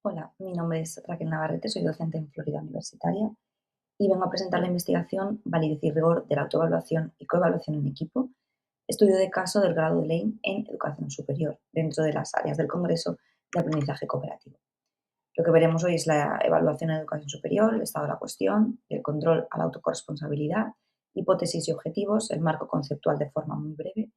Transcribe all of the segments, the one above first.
Hola, mi nombre es Raquel Navarrete, soy docente en Florida Universitaria y vengo a presentar la investigación Validez y rigor de la autoevaluación y coevaluación en equipo, estudio de caso del grado de ley en educación superior, dentro de las áreas del Congreso de aprendizaje cooperativo. Lo que veremos hoy es la evaluación en educación superior, el estado de la cuestión, el control a la autocorresponsabilidad, hipótesis y objetivos, el marco conceptual de forma muy breve,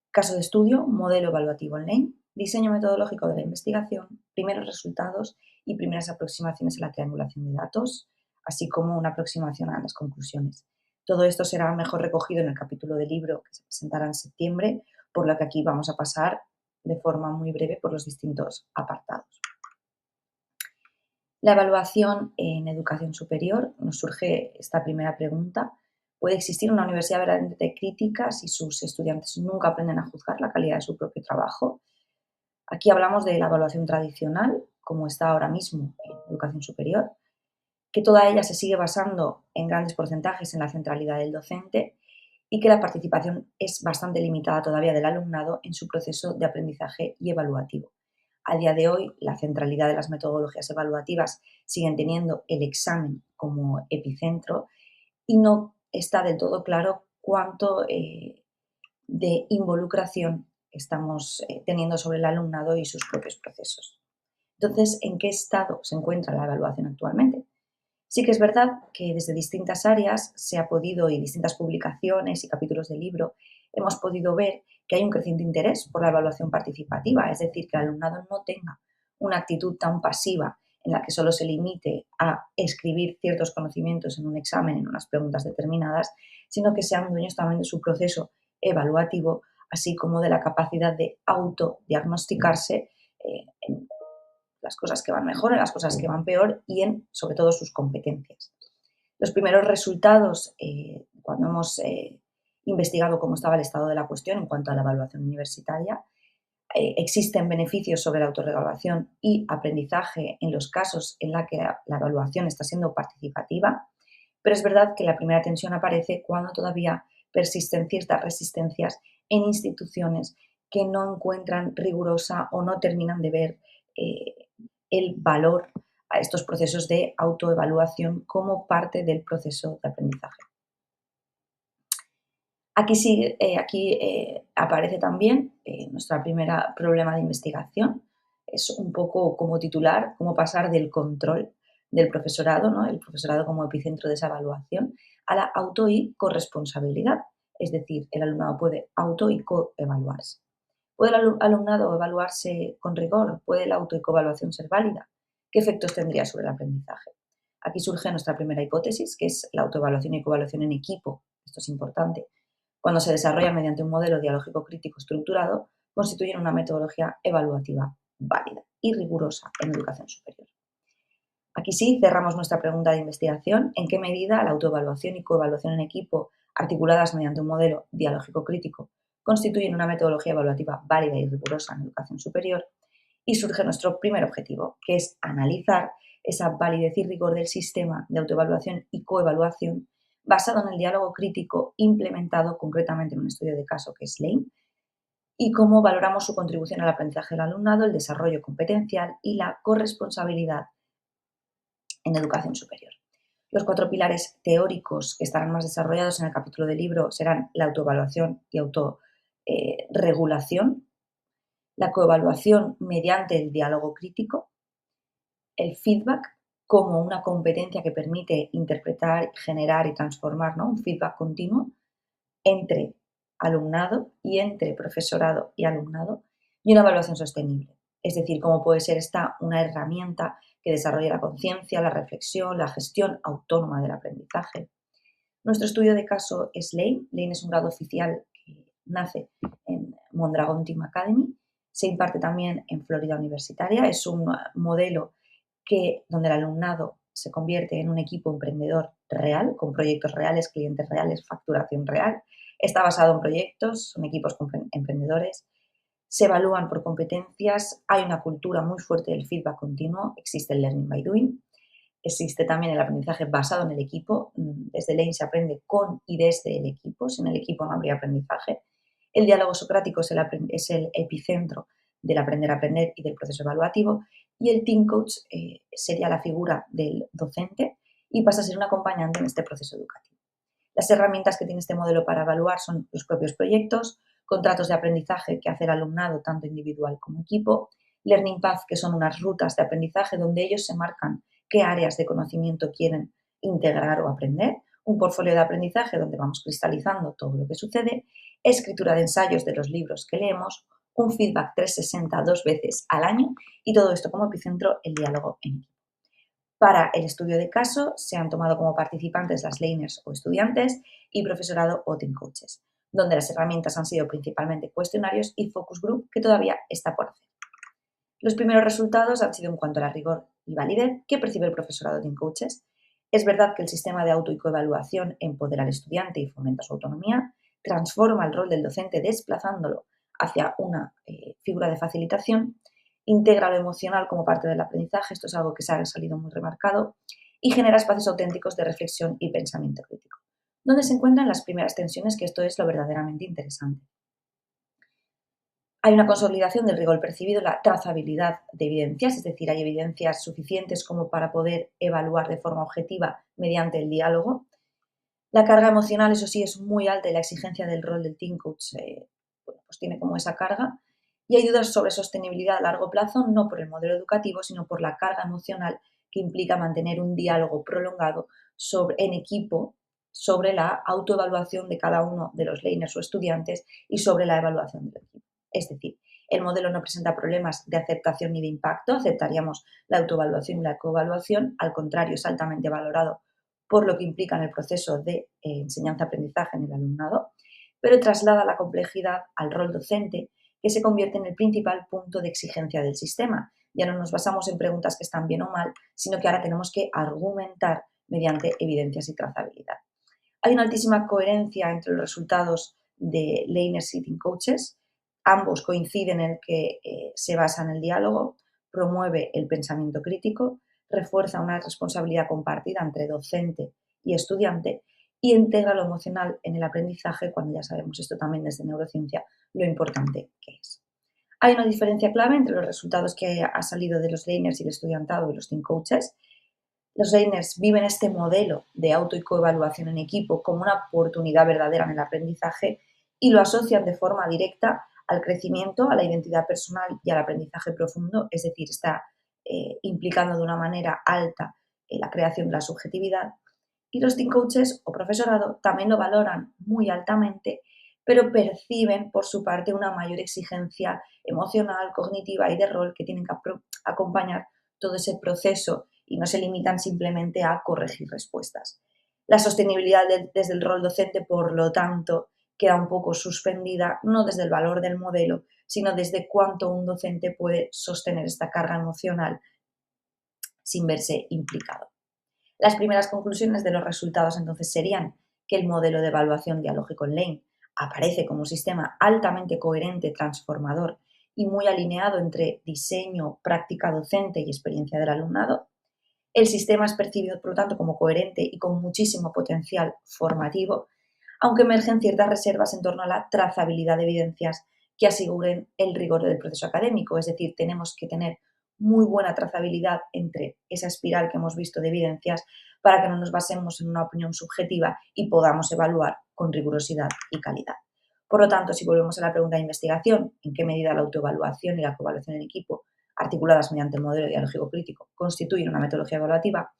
caso de estudio, modelo evaluativo online, diseño metodológico de la investigación, primeros resultados y primeras aproximaciones a la triangulación de datos, así como una aproximación a las conclusiones. Todo esto será mejor recogido en el capítulo del libro que se presentará en septiembre, por lo que aquí vamos a pasar de forma muy breve por los distintos apartados. La evaluación en educación superior, nos surge esta primera pregunta. ¿Puede existir una universidad verdaderamente crítica si sus estudiantes nunca aprenden a juzgar la calidad de su propio trabajo? Aquí hablamos de la evaluación tradicional, como está ahora mismo en educación superior, que toda ella se sigue basando en grandes porcentajes en la centralidad del docente y que la participación es bastante limitada todavía del alumnado en su proceso de aprendizaje y evaluativo. A día de hoy, la centralidad de las metodologías evaluativas siguen teniendo el examen como epicentro y no está del todo claro cuánto de involucración estamos teniendo sobre el alumnado y sus propios procesos. Entonces, ¿en qué estado se encuentra la evaluación actualmente? Sí que es verdad que desde distintas áreas se ha podido, y distintas publicaciones y capítulos del libro, hemos podido ver que hay un creciente interés por la evaluación participativa, es decir, que el alumnado no tenga una actitud tan pasiva en la que solo se limite a escribir ciertos conocimientos en un examen, en unas preguntas determinadas, sino que sean dueños también de su proceso evaluativo, así como de la capacidad de autodiagnosticarse en las cosas que van mejor, en las cosas que van peor y en, sobre todo, sus competencias. Los primeros resultados, cuando hemos investigado cómo estaba el estado de la cuestión en cuanto a la evaluación universitaria, existen beneficios sobre la autorregulación y aprendizaje en los casos en los que la evaluación está siendo participativa, pero es verdad que la primera tensión aparece cuando todavía persisten ciertas resistencias en instituciones que no encuentran rigurosa o no terminan de ver el valor a estos procesos de autoevaluación como parte del proceso de aprendizaje. Aquí aparece también nuestra primera problema de investigación. Es un poco como titular, cómo pasar del control del profesorado, ¿no? El profesorado como epicentro de esa evaluación, a la auto y corresponsabilidad. Es decir, el alumnado puede auto y coevaluarse. ¿Puede el alumnado evaluarse con rigor? ¿Puede la auto y coevaluación ser válida? ¿Qué efectos tendría sobre el aprendizaje? Aquí surge nuestra primera hipótesis, que es la autoevaluación y coevaluación en equipo. Esto es importante. Cuando se desarrolla mediante un modelo dialógico crítico estructurado, constituyen una metodología evaluativa válida y rigurosa en educación superior. Aquí sí cerramos nuestra pregunta de investigación. ¿En qué medida la autoevaluación y coevaluación en equipo, articuladas mediante un modelo dialógico crítico, constituyen una metodología evaluativa válida y rigurosa en educación superior? Y surge nuestro primer objetivo, que es analizar esa validez y rigor del sistema de autoevaluación y coevaluación basado en el diálogo crítico implementado concretamente en un estudio de caso que es LAME, y cómo valoramos su contribución al aprendizaje del alumnado, el desarrollo competencial y la corresponsabilidad en educación superior. Los 4 pilares teóricos que estarán más desarrollados en el capítulo del libro serán la autoevaluación y autorregulación, la coevaluación mediante el diálogo crítico, el feedback como una competencia que permite interpretar, generar y transformar, ¿no? Un feedback continuo entre alumnado y entre profesorado y alumnado, y una evaluación sostenible. Es decir, cómo puede ser esta una herramienta que desarrolle la conciencia, la reflexión, la gestión autónoma del aprendizaje. Nuestro estudio de caso es LAME. LAME es un grado oficial que nace en Mondragón Team Academy. Se imparte también en Florida Universitaria. Es un modelo donde el alumnado se convierte en un equipo emprendedor real, con proyectos reales, clientes reales, facturación real. Está basado en proyectos, son equipos emprendedores. Se evalúan por competencias. Hay una cultura muy fuerte del feedback continuo. Existe el learning by doing. Existe también el aprendizaje basado en el equipo. Desde Lane se aprende con y desde el equipo. Sin el equipo no habría aprendizaje. El diálogo socrático es el epicentro del aprender a aprender y del proceso evaluativo. y el Team Coach sería la figura del docente y pasa a ser un acompañante en este proceso educativo. Las herramientas que tiene este modelo para evaluar son los propios proyectos, contratos de aprendizaje que hace el alumnado tanto individual como equipo, Learning Path, que son unas rutas de aprendizaje donde ellos se marcan qué áreas de conocimiento quieren integrar o aprender, un portfolio de aprendizaje donde vamos cristalizando todo lo que sucede, escritura de ensayos de los libros que leemos, un feedback 360 2 veces al año y todo esto como epicentro el diálogo en equipo. Para el estudio de caso se han tomado como participantes las learners o estudiantes y profesorado o team coaches, donde las herramientas han sido principalmente cuestionarios y focus group que todavía está por hacer. Los primeros resultados han sido en cuanto a la rigor y validez que percibe el profesorado de Team Coaches. Es verdad que el sistema de auto y coevaluación empodera al estudiante y fomenta su autonomía, transforma el rol del docente desplazándolo hacia una figura de facilitación, integra lo emocional como parte del aprendizaje, esto es algo que se ha salido muy remarcado, y genera espacios auténticos de reflexión y pensamiento crítico, donde se encuentran las primeras tensiones, que esto es lo verdaderamente interesante. Hay una consolidación del rigor percibido, la trazabilidad de evidencias, es decir, hay evidencias suficientes como para poder evaluar de forma objetiva mediante el diálogo. La carga emocional, eso sí, es muy alta y la exigencia del rol del Team Coach pues tiene como esa carga. Y hay dudas sobre sostenibilidad a largo plazo, no por el modelo educativo, sino por la carga emocional que implica mantener un diálogo prolongado en equipo sobre la autoevaluación de cada uno de los learners o estudiantes y sobre la evaluación del equipo. Es decir, el modelo no presenta problemas de aceptación ni de impacto, aceptaríamos la autoevaluación y la coevaluación, al contrario, es altamente valorado por lo que implica en el proceso de enseñanza-aprendizaje en el alumnado, pero traslada la complejidad al rol docente, que se convierte en el principal punto de exigencia del sistema. Ya no nos basamos en preguntas que están bien o mal, sino que ahora tenemos que argumentar mediante evidencias y trazabilidad. Hay una altísima coherencia entre los resultados de learners y team coaches. Ambos coinciden en que se basa en el diálogo, promueve el pensamiento crítico, refuerza una responsabilidad compartida entre docente y estudiante y integra lo emocional en el aprendizaje, cuando ya sabemos esto también desde neurociencia, lo importante que es. Hay una diferencia clave entre los resultados que ha salido de los learners y el estudiantado y los team coaches. Los learners viven este modelo de auto y coevaluación en equipo como una oportunidad verdadera en el aprendizaje y lo asocian de forma directa al crecimiento, a la identidad personal y al aprendizaje profundo, es decir, está implicando de una manera alta la creación de la subjetividad. Y los team coaches o profesorado también lo valoran muy altamente, pero perciben por su parte una mayor exigencia emocional, cognitiva y de rol que tienen que acompañar todo ese proceso y no se limitan simplemente a corregir respuestas. La sostenibilidad desde el rol docente, por lo tanto, queda un poco suspendida, no desde el valor del modelo, sino desde cuánto un docente puede sostener esta carga emocional sin verse implicado. Las primeras conclusiones de los resultados entonces serían que el modelo de evaluación dialógico en Lane aparece como un sistema altamente coherente, transformador y muy alineado entre diseño, práctica docente y experiencia del alumnado. El sistema es percibido, por lo tanto, como coherente y con muchísimo potencial formativo, aunque emergen ciertas reservas en torno a la trazabilidad de evidencias que aseguren el rigor del proceso académico. Es decir, tenemos que tener muy buena trazabilidad entre esa espiral que hemos visto de evidencias para que no nos basemos en una opinión subjetiva y podamos evaluar con rigurosidad y calidad. Por lo tanto, si volvemos a la pregunta de investigación, ¿en qué medida la autoevaluación y la coevaluación en equipo, articuladas mediante el modelo dialógico crítico, constituyen una metodología evaluativa?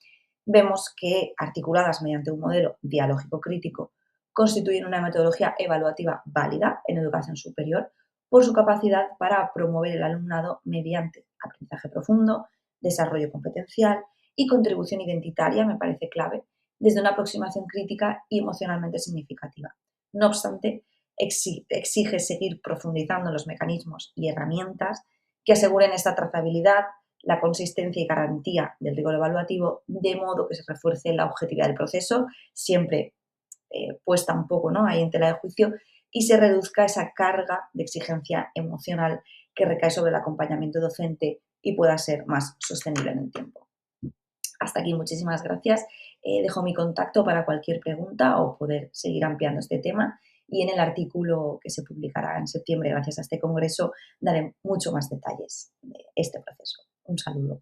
Vemos que, articuladas mediante un modelo dialógico crítico, constituyen una metodología evaluativa válida en educación superior por su capacidad para promover el alumnado mediante aprendizaje profundo, desarrollo competencial y contribución identitaria, me parece clave, desde una aproximación crítica y emocionalmente significativa. No obstante, exige seguir profundizando en los mecanismos y herramientas que aseguren esta trazabilidad, la consistencia y garantía del rigor evaluativo, de modo que se refuerce la objetividad del proceso, siempre puesta un poco, ¿no?, ahí en tela de juicio, y se reduzca esa carga de exigencia emocional que recae sobre el acompañamiento docente y pueda ser más sostenible en el tiempo. Hasta aquí, muchísimas gracias. Dejo mi contacto para cualquier pregunta o poder seguir ampliando este tema, y en el artículo que se publicará en septiembre gracias a este congreso daré mucho más detalles de este proceso. Un saludo.